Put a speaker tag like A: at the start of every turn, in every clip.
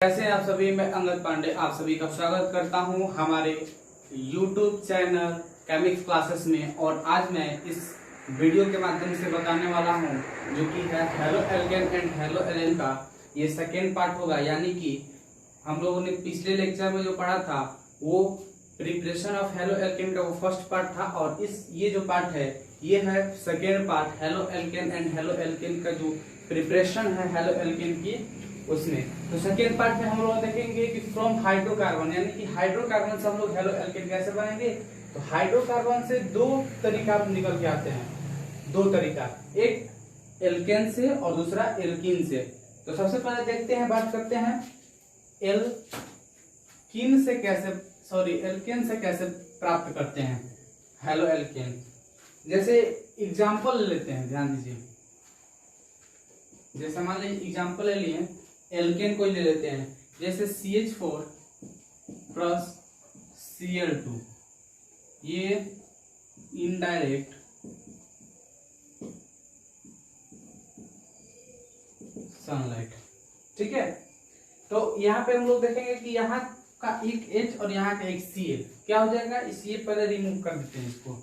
A: कैसे हैं आप सभी। मैं अंगद पांडे आप सभी का स्वागत करता हूं हमारे YouTube चैनल केमिक्स क्लासेस में। और आज मैं इस वीडियो के माध्यम से बताने वाला हूं जो कि है halo alkane and halo arene का ये सेकेंड पार्ट होगा। यानी कि हम लोगों ने पिछले लेक्चर में जो पढ़ा था वो प्रिपरेशन ऑफ हेलो एल्केन का वो फर्स्ट पार्ट था, और ये जो पार्ट है ये है second part hello alkane and halo alkane का जो प्रिपरेशन है हेलो एल्केन की उसमें। तो सेकेंड पार्ट में हम लोग देखेंगे कि फ्रॉम हाइड्रोकार्बन, यानी कि हाइड्रोकार्बन से हम लोग हेलो एल्केन कैसे बनाएंगे। तो हाइड्रोकार्बन से दो तरीका निकल के आते हैं, दो तरीका, एक एल्केन से और दूसरा एल्कीन से। तो सबसे पहले देखते हैं, बात करते हैं एल्केन से कैसे प्राप्त करते हैं हेलो एल्केन। जैसे एग्जांपल लेते हैं, ध्यान दीजिए। जैसे मान लीजिए एग्जांपल ले लिए, एल्केन को ले लेते हैं, जैसे CH4 प्लस Cl2, ये इनडायरेक्ट सनलाइट, ठीक है। तो यहाँ पे हम लोग देखेंगे कि यहाँ का एक H और यहाँ का एक Cl क्या हो जाएगा, इसलिए पहले रिमूव कर देते हैं इसको,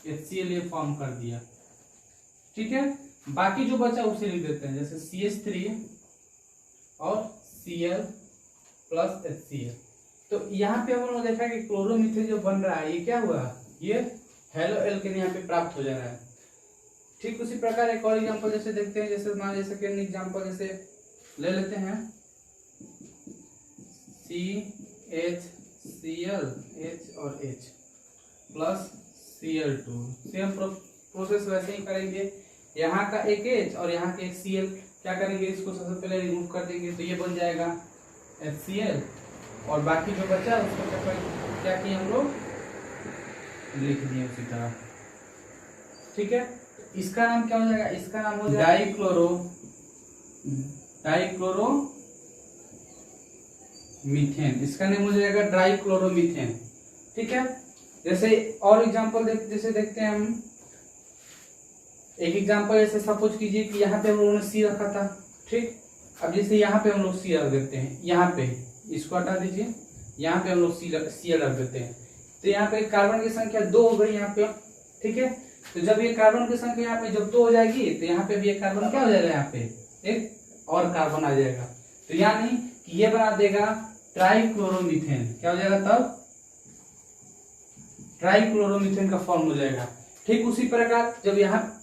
A: HCl ये फॉर्म कर दिया, ठीक है। बाकी जो बचा उसे लिख देते हैं, जैसे CH3 और Cl प्लस HCl। तो यहाँ पे हम लोग देखा कि क्लोरोमीथेन जो बन रहा है ये क्या हुआ, ये हेलो एल्केन यहाँ पे प्राप्त हो जा रहा है। ठीक उसी प्रकार एक और एग्जांपल जैसे देखते हैं, जैसे मान लीजिए सेकेंड एग्जांपल जैसे ले लेते हैं CHCl, H और H plus Cl2। Same process वैसे ही करेंगे। यहाँ का एक H और यहाँ के एक Cl क्या करेंगे, इसको सबसे पहले रिमूव कर देंगे, तो ये बन जाएगा HCl। और बाकी जो बचा उसको क्या किए हम लोग, लिख दिए उसी तरह, ठीक है। इसका नाम क्या हो जाएगा, इसका नाम हो जाएगा डाइक्लोरोमीथेन। इसका नाम हो जाएगा डाइक्लोरोमीथेन, ठीक है। जैसे और एग्जांपल जैसे देखते हैं हम, एक एग्जांपल जैसे सपोज कीजिए कि यहाँ पे हम लोगों ने C रखा था, ठीक। अब जैसे यहाँ पे हम लोग C रख देते हैं, यहाँ पे इसको हटा दीजिए, यहाँ पे हम लोग Cl रख देते हैं, तो यहाँ पे कार्बन की संख्या 2 हो गई यहाँ पे, ठीक है। तो जब ये कार्बन की संख्या यहाँ पे जब 2 हो जाएगी तो यहाँ पे भी एक कार्बन क्या हो जाएगा, यहाँ पे एक और कार्बन आ जाएगा, तो यानी कि ये बना देगा ट्राइक्लोरोमीथेन। क्या हो जाएगा तब, ट्राइक्लोरोमीथेन का फॉर्म हो जाएगा। ठीक उसी प्रकार जब यहाँ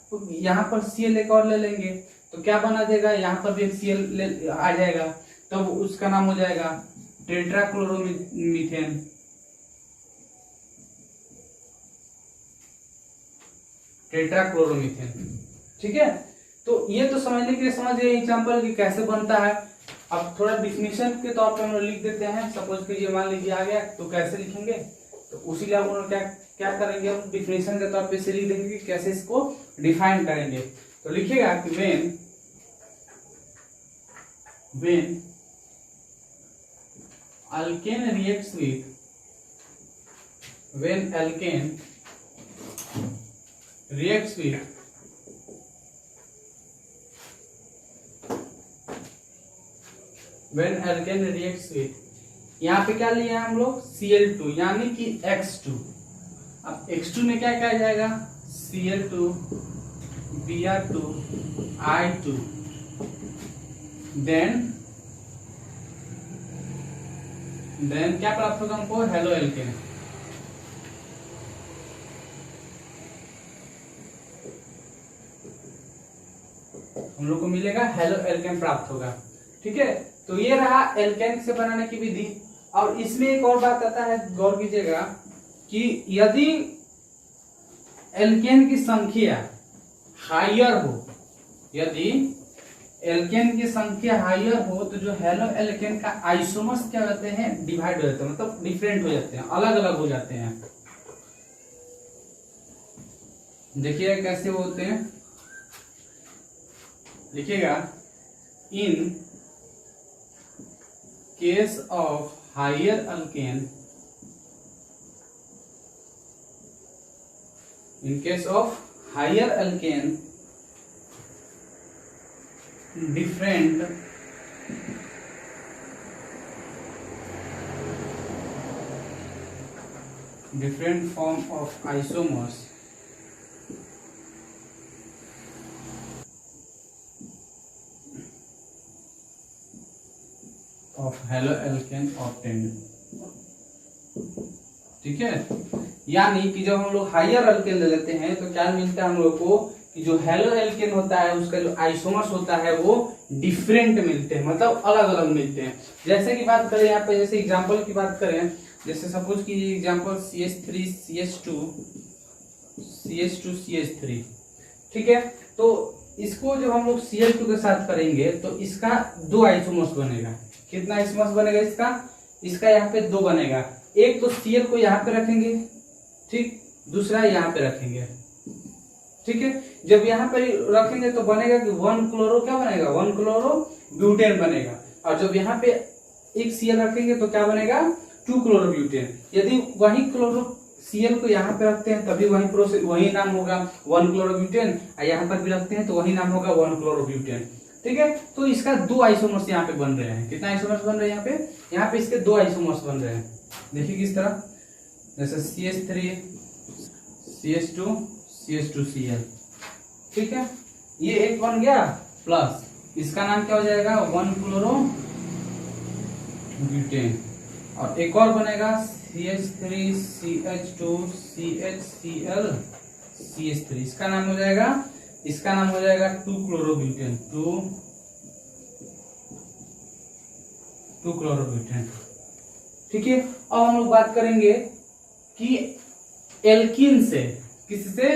A: पर Cl एक और ले लेंगे तो क्या बना देगा, यहाँ पर भी एक Cl आ जाएगा, तब उसका नाम हो जाएगा टेट्राक्लोरोमीथेन। ठीक है। तो ये तो समझने के लिए समझिए एग्जांपल कि कैसे बनता है। अब थोड़ा डिफिनेशन के तौर पे हम लोग लिख देते हैं। सपोज कीजिए मान लीजिए आ गया, तो कैसे लिखेंगे, तो उसी लिए हम लोग क्या करेंगे, हम डिफिनेशन के तौर पे से लिख देंगे कि कैसे इसको डिफाइन करेंगे। तो लिखिएगा कि when alkane reacts with when alkane reacts with यहाँ पे क्या लिया है हम लोग, Cl2 यानी कि X2। अब X2 में क्या क्या जाएगा, Cl2 Br2 I2, देन क्या प्राप्त होगा हमको, हेलो एल्केन। हम लोग को मिलेगा हेलो एल्केन प्राप्त होगा, ठीक है। तो ये रहा एल्केन से बनाने की विधि। और इसमें एक और बात आता है, गौर कीजिएगा कि यदि एल्केन की संख्या हायर हो, यदि एल्केन की संख्या हायर हो तो जो हेलो एल्केन का आइसोमर्स क्या होते हैं, डिवाइड हो जाते हैं, मतलब डिफरेंट हो जाते हैं, अलग अलग हो जाते हैं। देखिए कैसे होते हैं, लिखिएगा in case of higher alkane, different different form of isomers of haloalkane obtained। ठीक है, यानी कि जब हम लोग हायर अल्केन ले लेते हैं तो क्या मिलता है हम लोग को कि जो हेलोएल्केन होता है उसका जो आइसोमर्स होता है वो डिफरेंट मिलते हैं, मतलब अलग अलग मिलते हैं। जैसे कि बात करें यहाँ पे, जैसे एग्जांपल की बात करें, जैसे सपोज की example CH3 CH2 CH2 CH3, ठीक है। तो इसको जब हम लोग Cl2 के साथ करेंगे तो इसका दो आइसोमर्स बनेगा। कितना आइसोमर्स बनेगा इसका यहाँ पे दो बनेगा। एक तो Cl को यहाँ पे रखेंगे, ठीक, दूसरा यहाँ पे रखेंगे, ठीक है। जब यहाँ पे रखेंगे तो बनेगा कि 1 क्लोरो क्या बनेगा, 1 क्लोरो ब्यूटेन बनेगा। और जब यहाँ पे एक Cl रखेंगे तो क्या बनेगा, 2 क्लोरो ब्यूटेन। यदि वही क्लोरो Cl को यहाँ पे रखते हैं तभी वही प्रोसेस, वही नाम होगा 1 क्लोरो ब्यूटेन, और यहाँ पर भी रखते हैं तो वही नाम होगा 1 क्लोरो ब्यूटेन, ठीक है। तो इसका दो आइसोमर्स यहाँ पे बन रहे हैं। कितना आइसोमर्स बन रहे हैं यहाँ पे इसके दो आइसोमर्स बन रहे हैं। देखिए किस तरह, जैसे CH3 CH2 CH2 Cl, ठीक है। ये एक बन गया, प्लस इसका नाम क्या हो जाएगा 1 क्लोरो ब्यूटेन, और एक और बनेगा CH3 CH2 CHCl CH3, इसका नाम हो जाएगा 2 क्लोरो ब्यूटेन, 2 क्लोरो ब्यूटेन, ठीक है। अब हम लोग बात करेंगे कि एल्कीन से, किससे,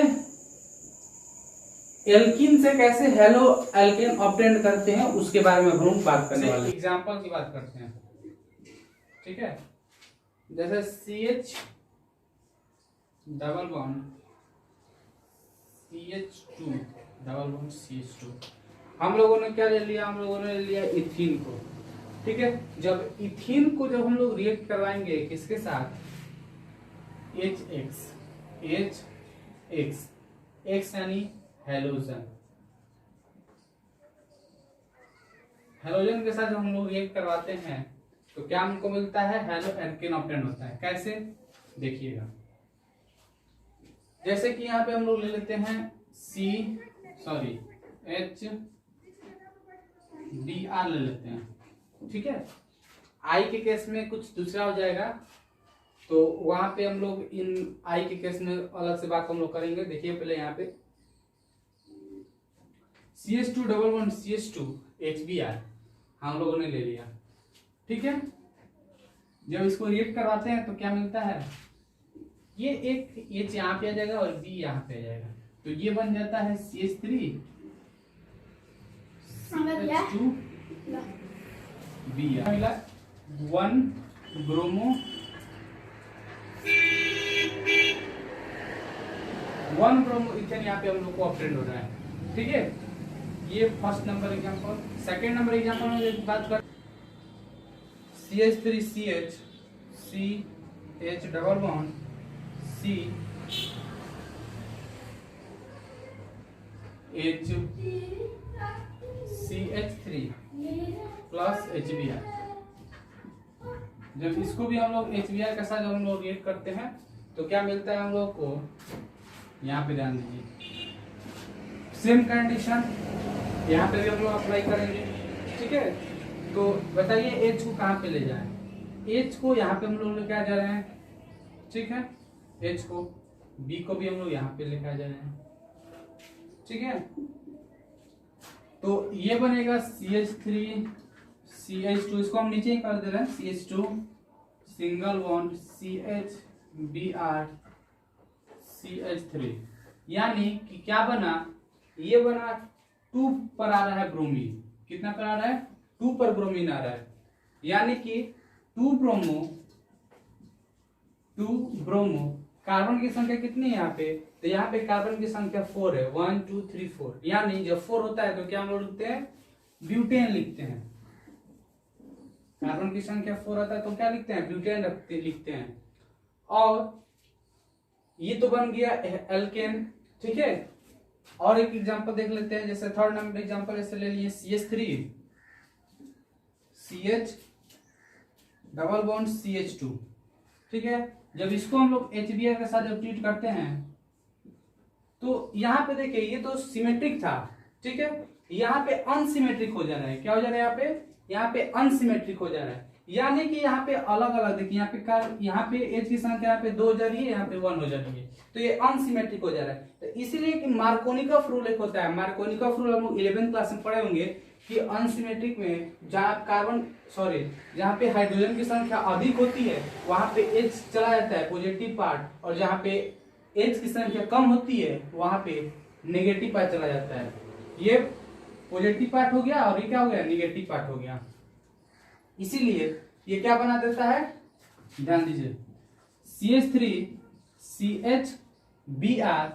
A: एल्कीन से कैसे हेलो एल्केन ऑब्टेन करते हैं उसके बारे में हम लोग बात करने वाले हैं। एग्जांपल की बात करते हैं, ठीक है। जैसे CH double bond CH2 double bond CH2, हम लोगों ने क्या ले लिया, हम लोगों ने ले लिया इथीन को, ठीक है। जब इथीन को जब हम लोग रिएक्ट करवाएंगे किसके साथ, HX X यानी हेलोजन, हेलोजन के साथ जब हम लोग रिएक्ट करवाते हैं तो क्या हमको मिलता है, हेलो एल्केन ऑब्टेन होता है। कैसे, देखिएगा, जैसे कि यहाँ पे हम लोग ले लेते हैं HBr ले लेते हैं, ठीक है। आई के केस में कुछ दूसरा हो जाएगा, तो वहां पे हम लोग इन आई के केस में अलग से बात हम लोग करेंगे। देखिए पहले यहाँ पे CH2 double bond CH2 HBr हम लोगों ने ले लिया, ठीक है। जब इसको रिएक्ट करवाते हैं तो क्या मिलता है, ये एक H यहाँ पे आ जाएगा और B यहाँ पे आ जाएगा, तो ये बन जाता है CH3 CH2 B, मिला 1 ब्रोमो 1 ब्रोमो इथेन यहाँ पे हम लोग को ऑब्टेन हो रहा है, ठीक है। ये first number example. Second number example में बात कर CH3 CH CH double bond C H CH3 plus HBr। जब इसको भी हम लोग HBr के साथ जब हम लोग रिएक्ट करते हैं तो क्या मिलता है हम लोग को, यहाँ पे ध्यान दीजिए, सेम कंडीशन यहाँ पे भी हम लोग अप्लाई करेंगे, ठीक है। तो बताइए H को कहाँ पे ले जाएं, H को यहाँ पे हम लोग लेके आ जा रहे हैं, ठीक है। H को, B को भी हम लोग यहाँ पे लेके आ जा रहे हैं, ठीक है। तो ये बनेगा CH3 CH2, इसको हम नीचे ही कर दे रहे हैं, CH2 single bond CHBr CH3, यानी कि क्या बना, ये बना 2 पर आ रहा है ब्रोमीन। कितना पर आ रहा है, 2 पर ब्रोमीन आ रहा है, यानी कि 2 ब्रोमो कार्बन की संख्या कितनी है यहाँ पे, तो यहाँ पे कार्बन की संख्या 4 है, 1 2 3 4, यानी जब 4 होता है तो क्या हम लोग लिखते हैं, ब्यूटेन लिखते हैं। कार्बन की संख्या 4 आता है तो क्या लिखते हैं, ब्यूटेन लिखते हैं। और ये तो बन गया एल्केन, ठीक है। और एक एग्जांपल देख लेते हैं, जैसे थर्ड नंबर एग्जांपल ऐसे ले लिए CH3 CH double bond CH2, ठीक है। जब इसको हम लोग HBr के साथ जब ट्रीट करते हैं तो यहाँ पे देखिए ये तो सिमेट्रिक था, ठीक है, यहाँ पे अनसिमेट्रिक हो जा रहा है। क्या हो जा रहा है यहाँ पे अनसिमेट्रिक हो जा रहा है, यानी कि यहाँ पे अलग अलग देखिए, यहाँ पे H की संख्या यहाँ पे 2 हो जा रही है, यहाँ पे 1 हो जा रही है, तो ये अनसिमेट्रिक हो जा रहा है। तो इसीलिए कि मार्कोनिकॉफ रूल एक होता है, मार्कोनिकॉफ रूल हम लोग 11th क्लास में पढ़े होंगे कि अनसिमेट्रिक में जहाँ पे हाइड्रोजन की संख्या अधिक होती है वहां पे H चला जाता है पॉजिटिव पार्ट, और जहाँ पे H की संख्या कम होती है वहां पे नेगेटिव पार्ट चला जाता है। ये पॉजिटिव पार्ट हो गया और ये क्या हो गया, नेगेटिव पार्ट हो गया। इसीलिए ये क्या बना देता है, ध्यान दीजिए, CH3 CHBr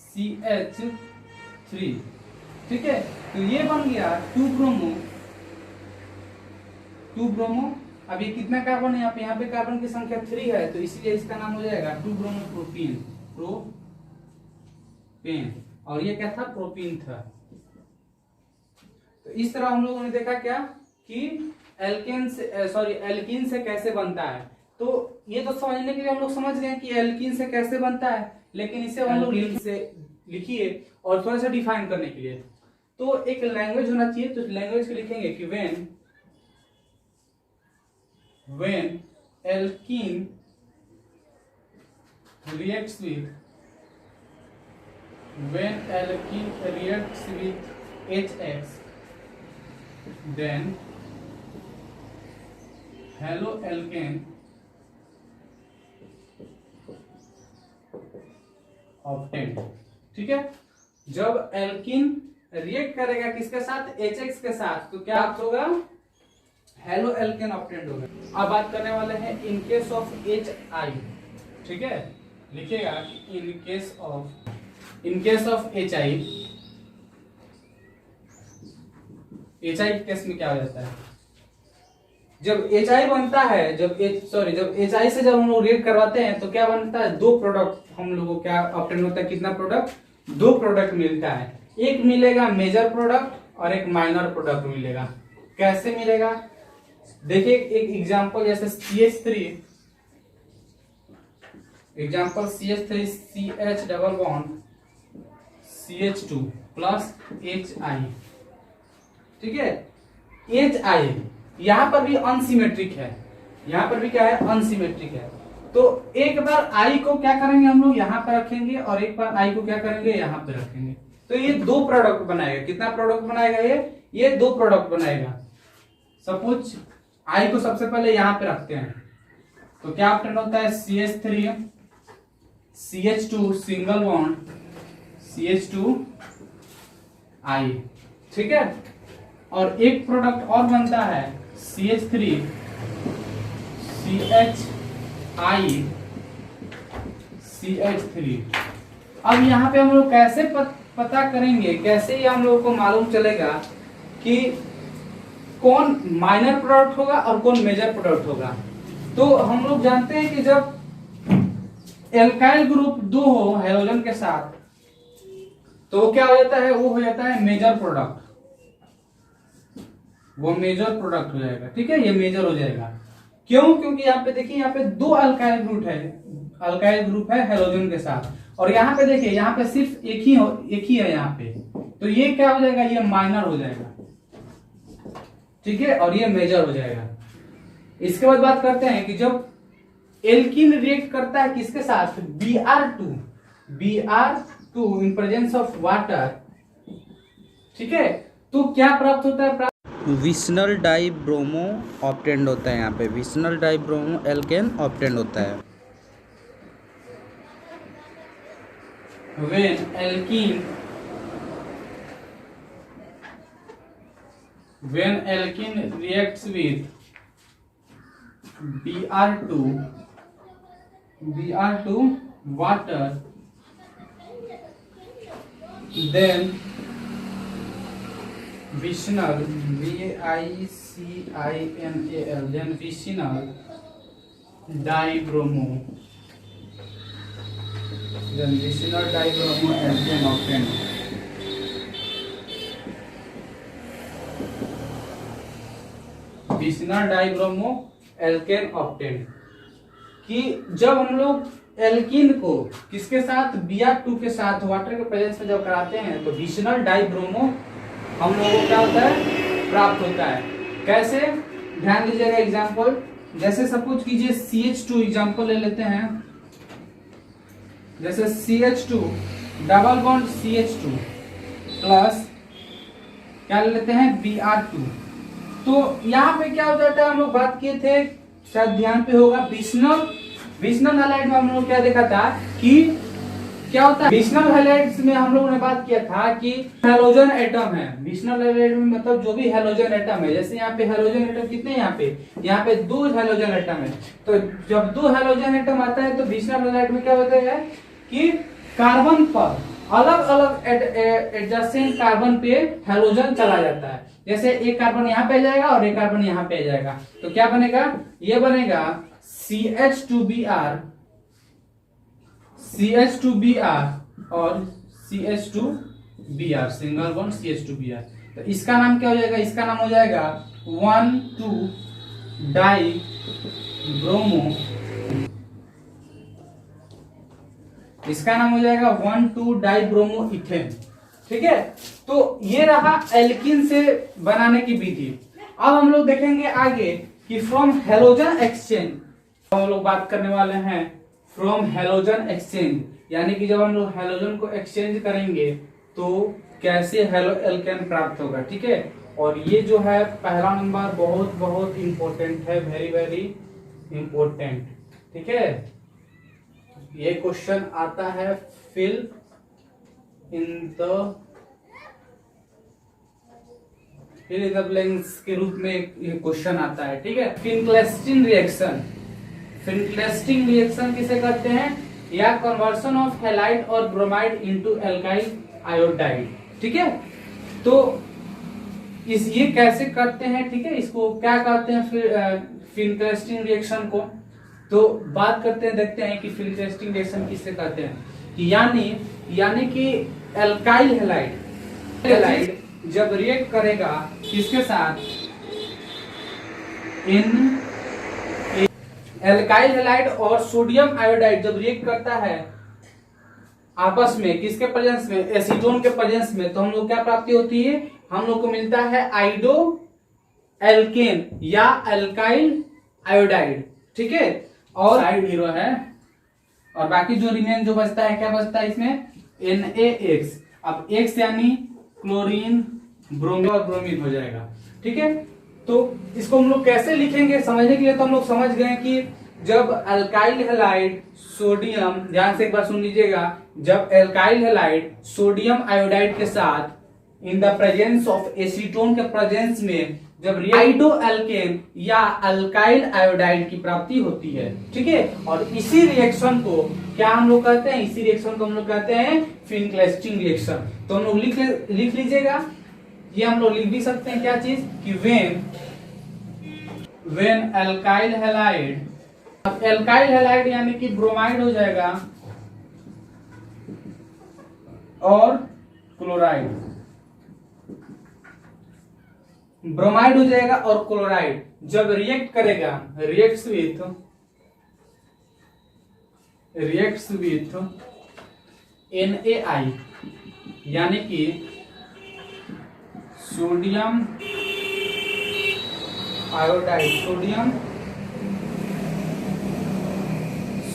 A: CH3, ठीक है। तो ये बन गया 2 ब्रोमो। अब ये कितना कार्बन है यहाँ पे कार्बन की संख्या 3 है, तो इसीलिए इसका नाम हो जाएगा 2 ब्रोमो प्रोपेन, और ये क्या था, प्रोपीन था। तो इस तरह हम लोगों ने देखा क्या कि एल्कीन से कैसे बनता है। तो ये तो समझने के लिए हम लोग समझ गए कि एल्कीन से कैसे बनता है, लेकिन इसे हम लोग लिखिए और थोड़ा सा डिफाइन करने के लिए तो एक लैंग्वेज होना चाहिए। तो लैंग्वेज को लिखेंगे कि when alkene reacts with HX, then haloalkane obtained, ठीक है। जब एल्कीन रिएक्ट करेगा किसके साथ, HX के साथ, तो क्या होगा, हेलो एल्केन ऑब्टेन्ड होगा। अब बात करने वाले हैं इन केस ऑफ HI, ठीक है, लिखिएगा कि इन केस ऑफ HI केस में क्या हो जाता है, जब HI बनता है, जब HI से जब हम लोग रिएक्ट करवाते हैं तो क्या बनता है, 2 प्रोडक्ट हम लोगों को क्या ऑब्टेन होता है, कितना प्रोडक्ट, 2 प्रोडक्ट मिलता है। एक मिलेगा मेजर प्रोडक्ट और एक माइनर प्रोडक्ट मिलेगा। कैसे मिलेगा, देखिए एक एग्जांपल, जैसे CH3 CH double bond CH2 plus HI, ठीक है। HI यहां पर भी अनसिमेट्रिक है, यहां पर भी क्या है, अनसिमेट्रिक है। तो एक बार I को क्या करेंगे हम लोग यहाँ पर रखेंगे और एक बार I को क्या करेंगे यहाँ पे रखेंगे, तो ये 2 प्रोडक्ट बनाएगा। कितना प्रोडक्ट बनाएगा, ये 2 प्रोडक्ट बनाएगा। सपोज I को सबसे पहले यहाँ पे रखते हैं, तो क्या ऑब्टेन होता है, CH3 CH2 single bond CH2I, ठीक है। और एक प्रोडक्ट और बनता है CH3 CHI CH3। अब यहाँ पे हम लोग कैसे पता करेंगे, कैसे ये हम लोगों को मालूम चलेगा कि कौन माइनर प्रोडक्ट होगा और कौन मेजर प्रोडक्ट होगा। तो हम लोग जानते हैं कि जब एल्काइल ग्रुप 2 हो हाइड्रोजन के साथ तो वो क्या हो जाता है, वो हो जाता है मेजर प्रोडक्ट, वो मेजर प्रोडक्ट हो जाएगा, ठीक है, ये मेजर हो जाएगा। क्यों, क्योंकि यहाँ पे देखिए, यहाँ पे 2 अल्काइल ग्रुप है हाइड्रोजन के साथ, और यहाँ पे देखिए, यहाँ पे सिर्फ एक ही है यहाँ पे, तो ये क्या हो जाएगा, ये माइनर हो जाएगा, ठीक है, और ये मेजर हो जाएगा। इसके बाद बात करते हैं कि जब एल्कीन रिएक्ट करता है किसके साथ, Br2 in presence of water, ठीक है, तो क्या प्राप्त होता है,
B: विशनल डाइब्रोमो ऑब्टेन्ड होता है। यहाँ पे विशनल डाइब्रोमो एल्केन ऑब्टेन्ड होता है।
A: when alkene reacts with Br2 water, then vicinal VICINAL, then vicinal dibromo alkane obtained. Vicinal dibromo alkane obtained, कि जब हम लोग एल्कीन को किसके साथ Br2 के साथ वाटर के प्रेजेंस में जब कराते हैं तो विशनल डाइब्रोमो हम लोगों को क्या होता है, प्राप्त होता है। कैसे, ध्यान दीजिएगा। एग्जांपल जैसे सपोज कीजिए CH2 एग्जांपल ले लेते हैं। जैसे CH2 double bond CH2 plus क्या ले लेते हैं Br2। तो यहाँ पे क्या हो जाता है, हम लोग बात किए थे, शायद ध्यान पे होगा, विशनल हैलाइड में हम लोग क्या देखा था कि क्या होता है, विशनल हैलाइड्स में हम लोगों ने बात किया था कि हैलोजन एटम है। विशनल हैलाइड में मतलब जो भी हैलोजन एटम है, जैसे यहाँ पे हैलोजन एटम कितने हैं, यहाँ पे 2 हैलोजन एटम है। तो जब 2 हैलोजन एटम आता है तो विशनल हैलाइड में क्या होता है कि कार्बन पर अलग अलग एडजेसेंट कार्बन पे हैलोजन चला जाता है। जैसे एक कार्बन यहाँ पे आ जाएगा और एक कार्बन यहाँ पे आ जाएगा, तो क्या बनेगा, ये बनेगा CH2Br और CH2Br, सिंगल बॉन्ड CH2Br। तो इसका नाम क्या हो जाएगा, इसका नाम हो जाएगा 1,2 डाई ब्रोमो, इसका नाम हो जाएगा 1,2 डाई ब्रोमो इथेन। ठीक है, तो ये रहा एल्कीन से बनाने की विधि। अब हम लोग देखेंगे आगे कि फ्रॉम हेलोजन एक्सचेंज हम लोग बात करने वाले हैं। फ्रॉम हेलोजन एक्सचेंज यानी कि जब हम लोग हेलोजन को एक्सचेंज करेंगे तो कैसे हेलो एल्केन प्राप्त होगा। ठीक है, और ये जो है पहला नंबर बहुत बहुत इंपॉर्टेंट है, वेरी वेरी इंपॉर्टेंट। ठीक है, ये क्वेश्चन आता है फिल इन द ब्लैंक्स के रूप में ये क्वेश्चन आता है। ठीक है, फिनक्लेस्टिन रिएक्शन किसे कहते हैं, या कन्वर्शन ऑफ हैलाइड और ब्रोमाइड इनटू एल्काइल आयोडाइड। ठीक है, तो ये कैसे करते हैं, ठीक है, इसको क्या कहते हैं फिनक्लेस्टिन रिएक्शन को। तो बात करते हैं, देखते हैं कि फिनक्लेस्टिन रिएक्शन किसे कहते हैं। यानी कि एल्काइल हैलाइड जब रिएक्ट करेगा किसके साथ, एल्काइल हैलाइड और सोडियम आयोडाइड जब रिएक्ट करता है आपस में, किसके प्रेजेंस में, एसीटोन के प्रेजेंस में, तो हम लोग क्या प्राप्ति होती है, हम लोग को मिलता है आइडो एल्केन या एल्काइल आयोडाइड। ठीक है, और साइड हीरो है, और बाकी जो रिमेन जो बचता है, क्या बचता है इसमें, NaX। अब X यानी क्लोरीन, ब्रोमीन और ब्रोमीन हो जाएगा। ठीक है, तो इसको हम लोग कैसे लिखेंगे समझने के लिए तो हम लोग समझ गए कि जब अल्काइल हैलाइड सोडियम, ध्यान से एक बार सुन लीजिएगा, जब अल्काइल हैलाइड सोडियम आयोडाइड के साथ in the presence of acetone के प्रेजेंस में जब आइडो एल्केन या अल्काइल आयोडाइड की प्राप्ति होती है। ठीक है, और इसी रिएक्शन को क्या हम लोग कहते हैं, इसी रिएक्शन को हम लोग कहते हैं फिनक्लेस्टिन रिएक्शन। तो हम लोग लिख लीजिएगा, ये हम लोग लिख भी सकते हैं क्या चीज कि व्हेन एल्काइल हैलाइड, अब एल्काइल हैलाइड यानी कि ब्रोमाइड हो जाएगा और क्लोराइड, ब्रोमाइड हो जाएगा और क्लोराइड जब रिएक्ट करेगा, रिएक्ट्स विथ NaI यानी कि sodium iodide,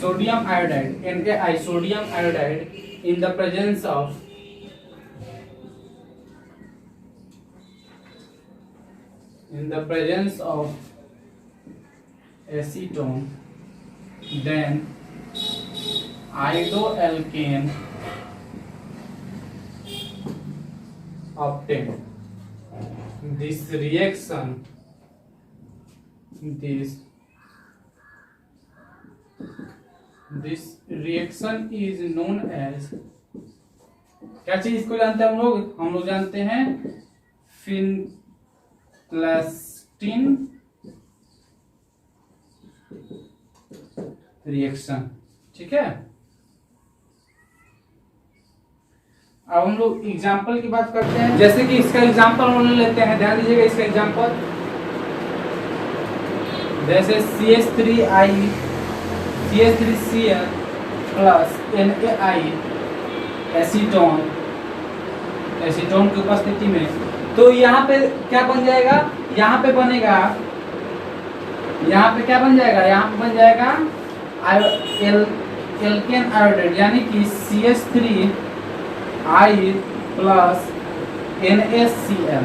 A: sodium iodide NaI, sodium iodide in the presence of acetone, then iodoalkane obtained. This reaction is known as, क्या चीज इसको जानते हैं हम लोग जानते हैं फिनक्लेस्टिन रिएक्शन। ठीक है, अब हम लोग एग्जाम्पल की बात करते हैं, जैसे कि इसका एग्जाम्पल हम लोग लेते हैं, ध्यान दीजिएगा इसका एग्जाम्पल, जैसे CH3I CH3Cl plus NaI acetone, acetone की उपस्थिति में, तो यहाँ पे क्या बन जाएगा, यहाँ पे बनेगा, यहाँ पे क्या बन जाएगा, यहाँ पे बन जाएगा एल्केन आयोडाइड यानी कि CH3I प्लस NaCl।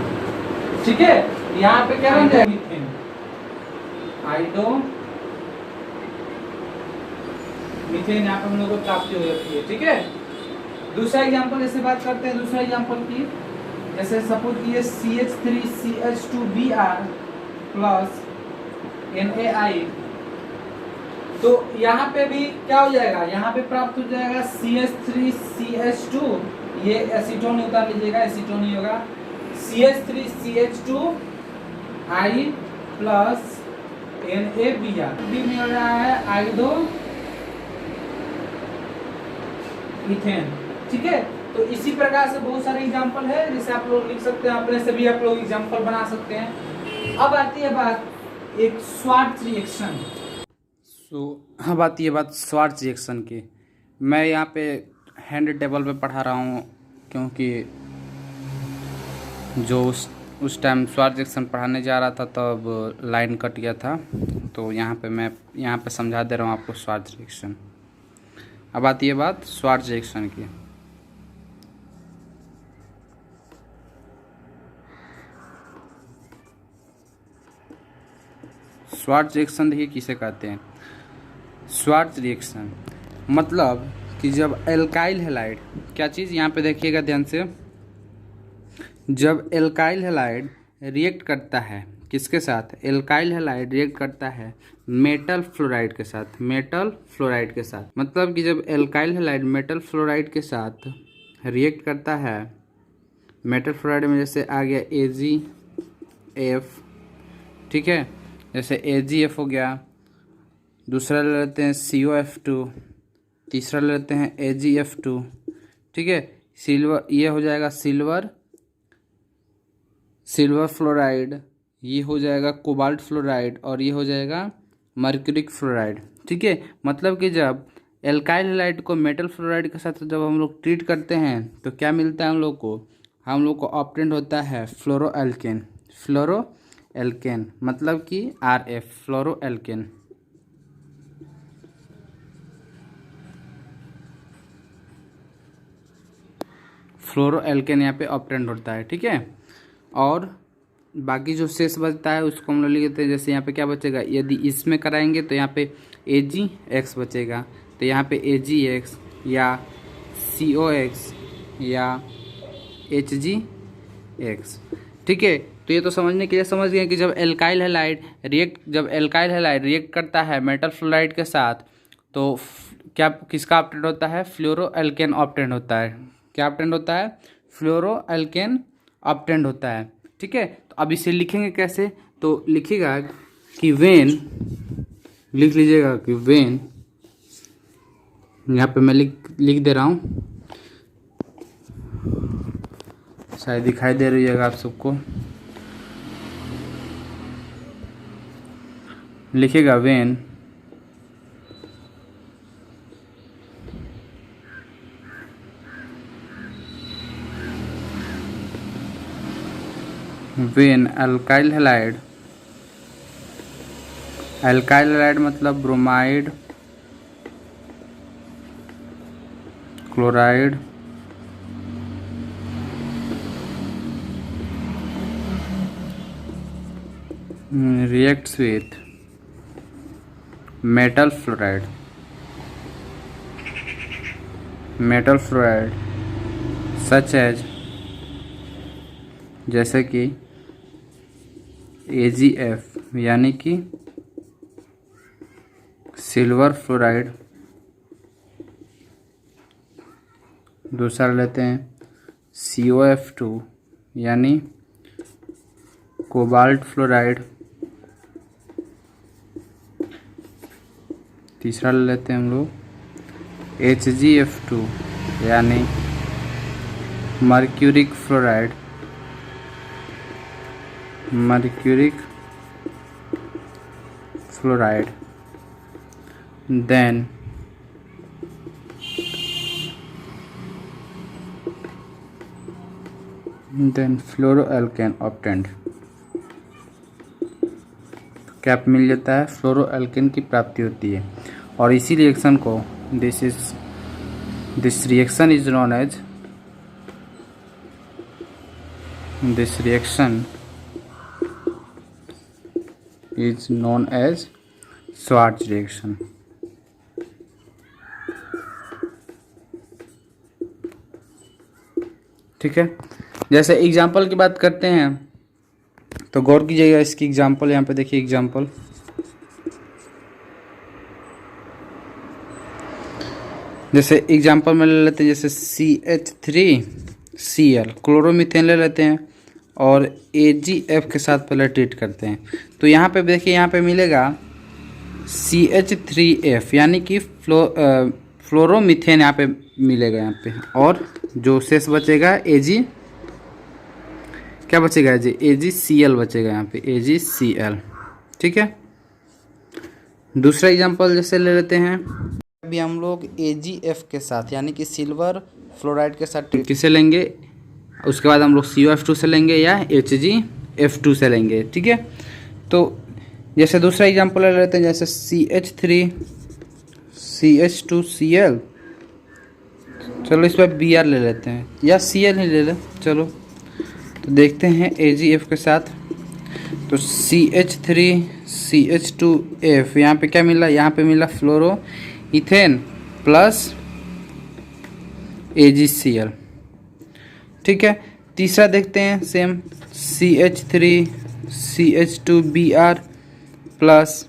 A: ठीक है, यहाँ पे क्या बन जाएगा, मीथेन आइडो मीथेन यहाँ पे हम लोग को प्राप्ति हो जाती है। ठीक है, दूसरा एग्जांपल जैसे बात करते हैं, दूसरा एग्जांपल की जैसे सपोज कीजिए CH3CH2Br प्लस NaI, तो यहाँ पे भी क्या हो जाएगा, यहाँ पे प्राप्त हो जाएगा CH3CH2, ये एसीटोन उतार लीजिएगा, एसीटोन ही होगा, CH3CH2I प्लस NaBr, भी मिल रहा है आइडो इथेन। ठीक है, तो इसी प्रकार से बहुत सारे एग्जांपल है जिसे आप लोग लिख सकते हैं, अपने से भी आप लोग एग्जांपल बना सकते हैं। अब आती है बात एक स्वार्ट्ज रिएक्शन।
B: अब आती है बात स्वार्ट्ज रिएक्शन की। मैं यहाँ पे हैंड टेबल पे पढ़ा रहा हूँ क्योंकि जो उस टाइम स्वार्ट्ज रिएक्शन पढ़ाने जा रहा था तब लाइन कट गया था, तो मैं यहाँ पे समझा दे रहा हूँ आपको स्वार्ट्ज रिएक्शन। अब आती है बात स्वार्ट्ज रिएक्शन की। स्वार्ट्ज रिएक्शन देखिए किसे कहते हैं। स्वार्ट्ज रिएक्शन मतलब कि जब एल्काइल हैलाइड, क्या चीज़ यहाँ पे देखिएगा ध्यान से, जब एल्काइल हैलाइड रिएक्ट करता है किसके साथ, एल्काइल हैलाइड रिएक्ट करता है मेटल फ्लोराइड के साथ, मेटल फ्लोराइड के साथ, मतलब कि जब एल्काइल हैलाइड मेटल फ्लोराइड के साथ रिएक्ट करता है, मेटल फ्लोराइड में जैसे आ गया AgF, ठीक है, जैसे AgF हो गया, दूसरा ले लेते हैं COF2, तीसरा ले लेते हैं AgF2, ठीक है, सिल्वर, ये हो जाएगा सिल्वर फ्लोराइड, ये हो जाएगा कोबाल्ट फ्लोराइड और ये हो जाएगा मर्क्यूरिक फ्लोराइड। ठीक है, मतलब कि जब एल्काइल हैलाइड को मेटल फ्लोराइड के साथ जब हम लोग ट्रीट करते हैं तो क्या मिलता है हम लोग को ऑप्टेंड होता है फ्लोरोएल्केन, फ्लोरोएल्केन मतलब कि RF, फ्लोरोएल्केन। फ्लोरोएल्केन यहाँ पे ऑप्टेंड होता है। ठीक है, और बाकी जो शेष बचता है उसको हम लोग लिखते हैं, जैसे यहाँ पे क्या बचेगा, यदि इसमें कराएंगे तो यहाँ पे AgX बचेगा, तो यहाँ पे AgX या COX या HgX। ठीक है, तो ये तो समझने के लिए समझ गए कि जब एल्काइल हैलाइड रिएक्ट करता है मेटल फ्लोराइड के साथ तो क्या किसका ऑप्टेंड होता है, फ्लोरोएल्केन ऑप्टेंड होता है। क्या ऑप्टेंड होता है, फ्लोरोएल्केन ऑप्टेंड होता है। ठीक है, तो अब इसे लिखेंगे कैसे, तो लिखिएगा कि वेन, लिख लीजिएगा कि वेन, यहाँ पे मैं लिख दे रहा हूँ, शायद दिखाई दे रही है आप सबको, लिखिएगा वेन अल्काइल हैलाइड मतलब bromide, chloride, reacts with metal fluoride such as, जैसे कि AgF यानी कि सिल्वर फ्लोराइड, दूसरा लेते हैं COF2 यानी कोबाल्ट फ्लोराइड, तीसरा ले लेते हैं हम लोग HgF2 यानी मर्क्यूरिक फ्लोराइड, देन फ्लोरोएल्केन ऑब्टेन्ड, क्या मिल जाता है, फ्लोरोएल्केन की प्राप्ति होती है। और इसी रिएक्शन को this reaction is known as Swarts reaction. ठीक है, जैसे एग्जाम्पल की बात करते हैं तो गौर कीजिएगा, इसकी एग्जाम्पल यहाँ पे देखिए। एग्जाम्पल जैसे एग्जाम्पल में ले लेते हैं, जैसे CH3Cl क्लोरोमीथेन ले लेते हैं और AgF के साथ पहले ट्रीट करते हैं। तो यहाँ पे देखिए, यहाँ पे मिलेगा CH3F यानी कि फ्लोरोमीथेन यहाँ पे मिलेगा यहाँ पे, और जो शेष बचेगा क्या बचेगा, AgCl बचेगा यहाँ पे, AgCl। ठीक है, दूसरा एग्जांपल जैसे ले लेते हैं, अभी हम लोग AgF के साथ यानी कि सिल्वर फ्लोराइड के साथ किसे लेंगे, उसके बाद हम लोग COF2 से लेंगे या HgF2 से लेंगे। ठीक है, तो जैसे दूसरा एग्जांपल ले लेते हैं, जैसे CH3CH2Cl, चलो इस पर Br ले लेते हैं या Cl ही ले ले, चलो तो देखते हैं AgF के साथ। तो CH3CH2F यहाँ पे क्या मिला, यहाँ पे मिला फ्लोरो इथेन प्लस AgCl। ठीक है, तीसरा देखते हैं सेम, CH3CH2Br प्लस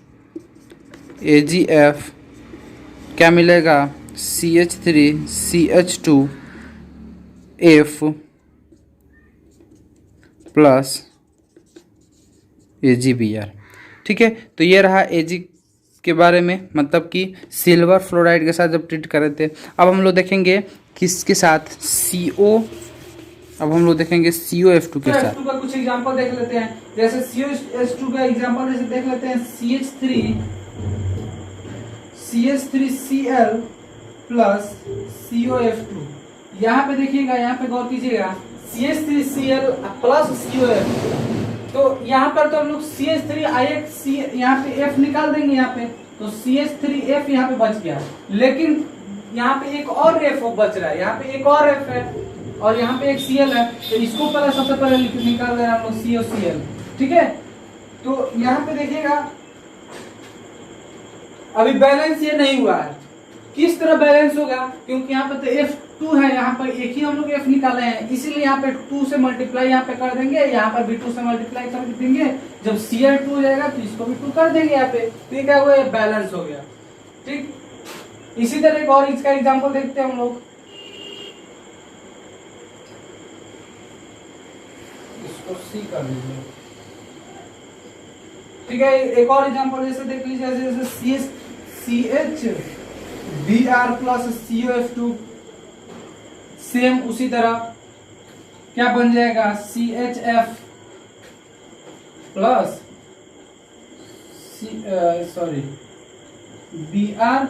B: AgF, क्या मिलेगा, CH3CH2F प्लस AgBr। ठीक है, तो ये रहा Ag के बारे में, मतलब कि सिल्वर फ्लोराइड के साथ जब ट्रीट कर रहे थे। अब हम लोग देखेंगे किसके साथ, अब हम लोग देखेंगे COF2 के साथ।
A: का कुछ एग्जांपल देख लेते हैं, जैसे COH2 का एग्जांपल जैसे देख लेते हैं, CH3Cl प्लस COF2। यहाँ पे देखिएगा, यहाँ पे गौर कीजिएगा, CH3Cl प्लस COF2। तो यहाँ पर तो हम लोग CH3 यहाँ पे F निकाल देंगे यहाँ पे, तो CH3F यहाँ पे बच गया, लेकिन यहाँ पे एक और F बच रहा है, यहाँ पे एक और F है और यहाँ पे एक Cl है, तो इसको पहले सबसे पहले निकाल देना हम लोग COCl। ठीक है, तो यहाँ पे देखिएगा अभी बैलेंस ये नहीं हुआ है। किस तरह बैलेंस होगा, क्योंकि यहाँ पे तो F2 है, यहाँ पर एक ही हम लोग F निकाले हैं, इसीलिए यहाँ पे 2 से मल्टीप्लाई यहाँ पे कर देंगे, यहाँ पर भी 2 से मल्टीप्लाई कर देंगे। जब Cl2 हो जाएगा तो इसको भी 2 कर देंगे यहाँ पे, तो ये क्या हुआ, बैलेंस हो गया। ठीक, इसी तरह एक और इसका एग्जाम्पल देखते हैं हम लोग, इसको C कर लीजिए। ठीक है, एक और एग्जाम्पल जैसे देख लीजिए, जैसे CHBr प्लस COF2, सेम उसी तरह क्या बन जाएगा, CHF प्लस Br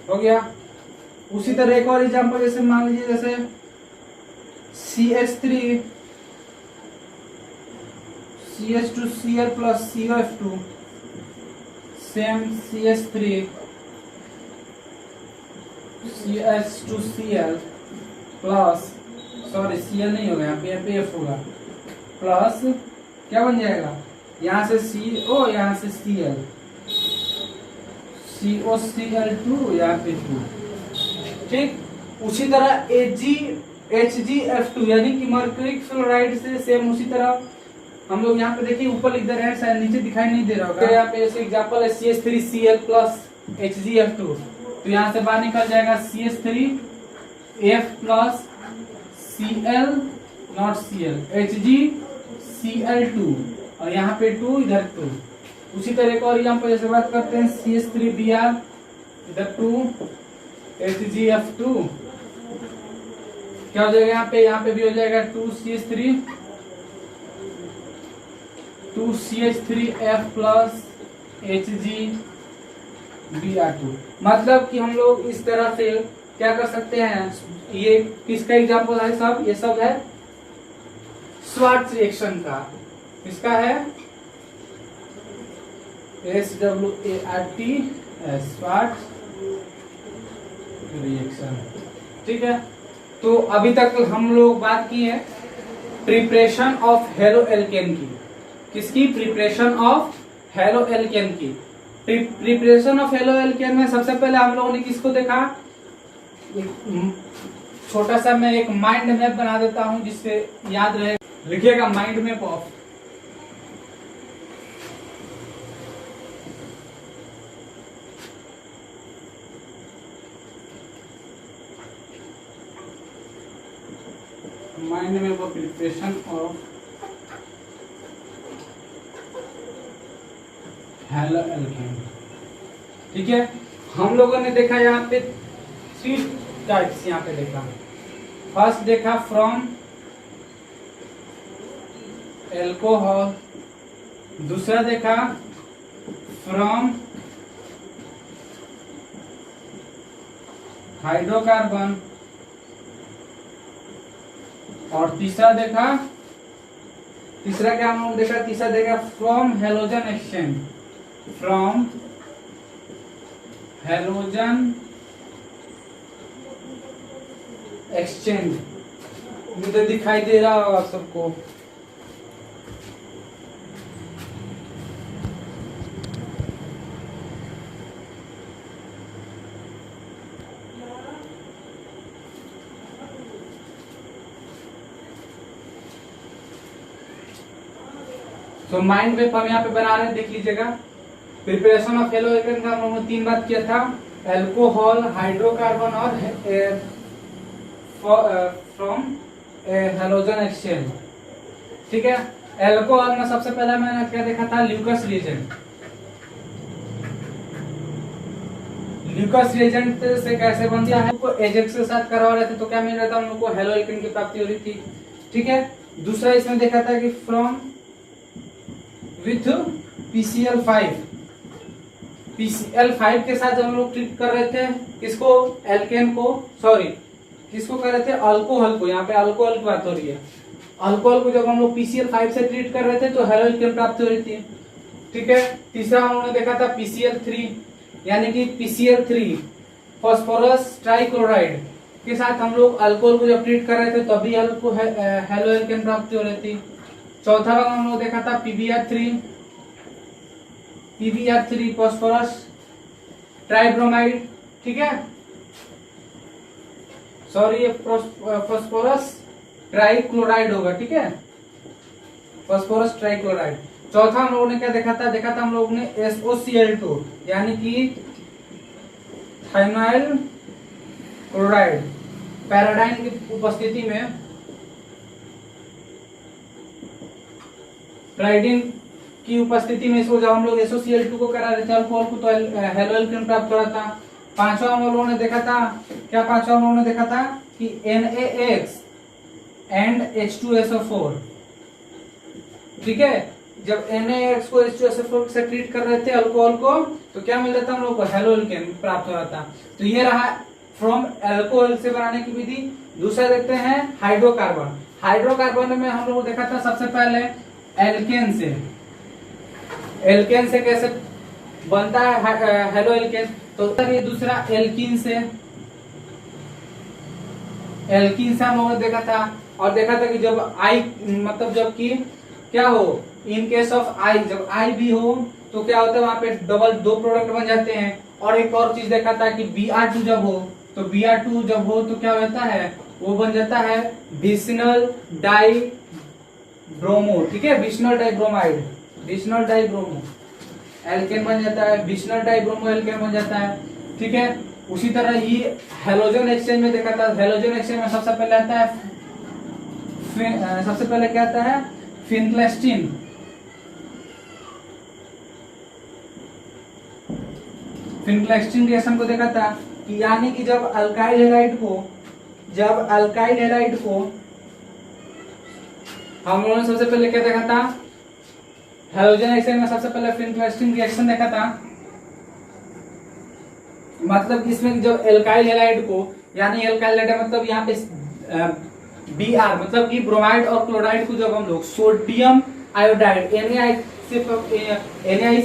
A: हो गया। उसी तरह एक और एग्जांपल जैसे मान लीजिए, जैसे CH2Cl plus COF2, same CH2Cl plus Cl नहीं होगा, यहाँ पे F होगा, प्लस क्या बन जाएगा, यहाँ से CO, यहाँ से Cl, COCl2, यहाँ पे 2। ठीक, उसी तरह HgF2 यानी कि मर्क्यूरिक फ्लोराइड से सेम उसी तरह हम लोग यहाँ पे देखिए, ऊपर लिख दे रहे हैं, शायद नीचे दिखाई नहीं दे रहा होगा। यहाँ पे जैसे एग्जांपल है CH3Cl प्लस HgF2, तो यहाँ से बाहर निकल जाएगा CH3F plus Cl not Cl, HgCl2, और यहाँ पे 2, इधर 2। उसी तरह एक और एग्जांपल जैसे बात करते हैं, CH3Br, इधर 2, HgF2, क्या हो जाएगा यहाँ पे भी हो जाएगा 2 CH3 2CH3F प्लस HgBr2। मतलब कि हम लोग इस तरह से क्या कर सकते हैं, ये किसका एग्जाम्पल है सब, ये सब है स्वार्ट्ज रिएक्शन का। किसका है, SWART स्वार्ट्ज रिएक्शन। ठीक है, तो अभी तक हम लोग बात की है प्रिपरेशन ऑफ हेलो एल्केन की। किसकी, प्रिपरेशन ऑफ हेलो एल्केन की। प्रिपरेशन ऑफ हेलो एल्केन में सबसे पहले हम लोगों ने किसको देखा, छोटा सा मैं एक माइंड मैप बना देता हूं जिससे याद रहे, लिखिएगा mind map of preparation of halo alkane. ठीक है, हम लोगों ने देखा यहाँ पे 3 टाइप्स यहाँ पे देखा। फर्स्ट देखा फ्रॉम एल्कोहल, दूसरा देखा फ्रॉम हाइड्रोकार्बन, और तीसरा क्या हम लोग देखा, तीसरा देखा from halogen exchange. From halogen exchange, मुझे दिखाई दे रहा होगा आप सबको। तो माइंड मैप हम यहाँ पे बना रहे हैं, देख लीजिएगा। प्रिपरेशन ऑफ हेलो एल्केन का हम लोगों ने 3 बात किया था, एल्कोहल, हाइड्रोकार्बन और फ्रॉम हेलोजन एक्सचेंज। ठीक है, एल्कोहल में सबसे पहले मैंने क्या देखा था, ल्यूकस रिएजेंट। ल्यूकस रिएजेंट से कैसे बन दिया है, एजेक्स के साथ करवा रहे थे तो क्या मिल रहा था, हम लोग को हेलो एल्केन की प्राप्ति हो रही थी। ठीक है, दूसरा इसमें देखा था कि फ्रॉम विथ PCl5। PCl5 के साथ हम लोग ट्रीट कर रहे थे किसको, एल्केन को, सॉरी किसको कर रहे थे, अल्कोहल को। यहाँ पे अल्कोहल की बात हो रही है। अल्कोहल को जब हम लोग PCl5 से ट्रीट कर रहे थे तो हेलो एल्केन प्राप्त हो रही थी। ठीक है, तीसरा हम लोगों ने देखा था PCl3, यानी कि PCl3 फास्फोरस ट्राइक्लोराइड के साथ हम लोग अल्कोहल को जब ट्रीट कर रहे थे तभी हेलो एल्केन प्राप्त हो रही थी। चौथा भाग हम लोग देखा था PBr3 फास्फोरस ट्राइब्रोमाइड। ठीक है, सॉरी ये फास्फोरस ट्राइक्लोराइड होगा। ठीक है, फास्फोरस ट्राइक्लोराइड। चौथा हम लोगों ने क्या देखा था हम लोगों ने SOCl2 यानी कि थाइमाइल क्लोराइड। पैराडाइन की उपस्थिति में प्राइडिन की उपस्थिति में इसको जब हम लोग SOCl2 को करा रहे थे अल्कोहल को तो हेलो एल्केन प्राप्त हो रहा था। पांचवा हम लोगों ने देखा था क्या, पांचवा हम लोगों ने देखा था कि NaX एंड H2SO4। ठीक है, जब NaX को H2SO4 से ट्रीट कर रहे थे अल्कोहल को तो क्या मिल रहा था हम लोग को, हेलो एल्केन प्राप्त हो रहा था। तो ये रहा फ्रॉम एल्कोहल से बनाने की विधि। दूसरा देखते हैं हाइड्रोकार्बन। हाइड्रोकार्बन में हम लोग देखा था सबसे पहले एल्केन से। एल्केन से कैसे बनता है हेलो एल्केन, तो ये दूसरा एल्कीन से। एल्कीन से हम लोगों ने देखा था, और देखा था कि जब आई मतलब जब कि क्या हो, इन केस ऑफ आई, जब आई भी हो तो क्या होता है वहां पे डबल 2 प्रोडक्ट बन जाते हैं। और एक और चीज देखा था कि Br2 जब हो तो Br2 जब हो तो क्या होता है, वो बन जाता है विसिनल डाई ब्रोमो। ठीक है, vicinal dibromide, vicinal dibromo alkane बन जाता है, विसिनल डाइब्रोमो एल्केन बन जाता है। ठीक है, उसी तरह ही हेलोजन एक्सचेंज में देखा था। हेलोजन एक्सचेंज में सबसे पहले आता है सबसे पहले क्या आता है, फिनक्लेस्टीन। फिनक्लेस्टीन रिएक्शन को देखा था कि यानी कि जब अल्काइल हैलाइड को हम लोगों ने सबसे पहले क्या देखा था, हेलोजन एक्साइड में सबसे पहले इंटरेस्टिंग रिएक्शन देखा था, मतलब इसमें जो एल्काइल हैलाइड को, यानी एल्काइल हैलाइड मतलब यहाँ पे Br मतलब कि ब्रोमाइड और क्लोराइड को जब हम लोग सोडियम आयोडाइड Na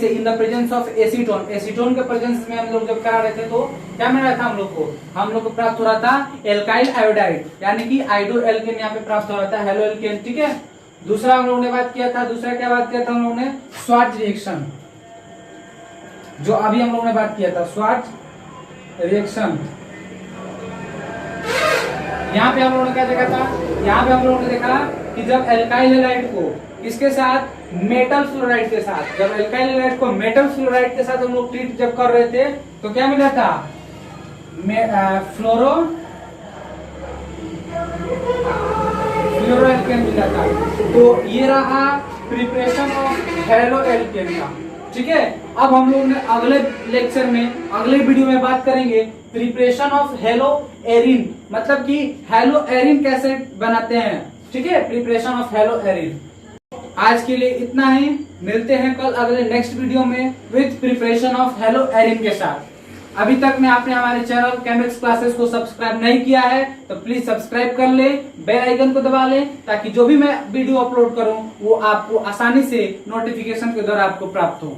A: से in the presence of acetone, acetone के प्रेजेंस में हम लोग जब करा रहे थे तो क्या मिल रहा था हम लोग को प्राप्त हो रहा था एल्काइल आयोडाइड, यानी कि आइडो एल्केन यहाँ पे प्राप्त हो रहा था, हेलो एल्केन। ठीक है, दूसरा हम लोगों ने बात किया था, दूसरा क्या बात किया था हम लोगों ने, स्वार्ट्ज रिएक्शन, जो अभी हम लोगों ने बात किया था, स्वार्ट्ज रिएक्शन। यहाँ पे हम लोगों ने क्या देखा था, यहाँ पे हम लोगों ने देखा कि जब एल्काइल हैलाइड को इसके साथ मेटल फ्लोराइड के साथ, जब एल्काइल हैलाइड को मेटल फ्लोराइड के साथ हम लोग ट्रीट जब कर रहे थे तो क्या मिला था, फ्लोरोएल्केन मिला था। तो ये रहा प्रिपरेशन ऑफ हेलो एल्केन का। ठीक है, अब हम लोग ने अगले लेक्चर में, अगले वीडियो में बात करेंगे प्रिपरेशन ऑफ हेलो एरिन, मतलब कि हेलो एरिन कैसे बनाते हैं। ठीक है, प्रिपरेशन ऑफ हेलो एरिन। आज के लिए इतना ही, मिलते हैं कल अगले नेक्स्ट वीडियो में with preparation of hello Erin के साथ। अभी तक में आपने हमारे चैनल केमिक्स क्लासेस को सब्सक्राइब नहीं किया है तो प्लीज सब्सक्राइब कर ले, बेल आइकन को दबा ले, ताकि जो भी मैं वीडियो अपलोड करूं वो आपको आसानी से नोटिफिकेशन के द्वारा आपको प्राप्त हो।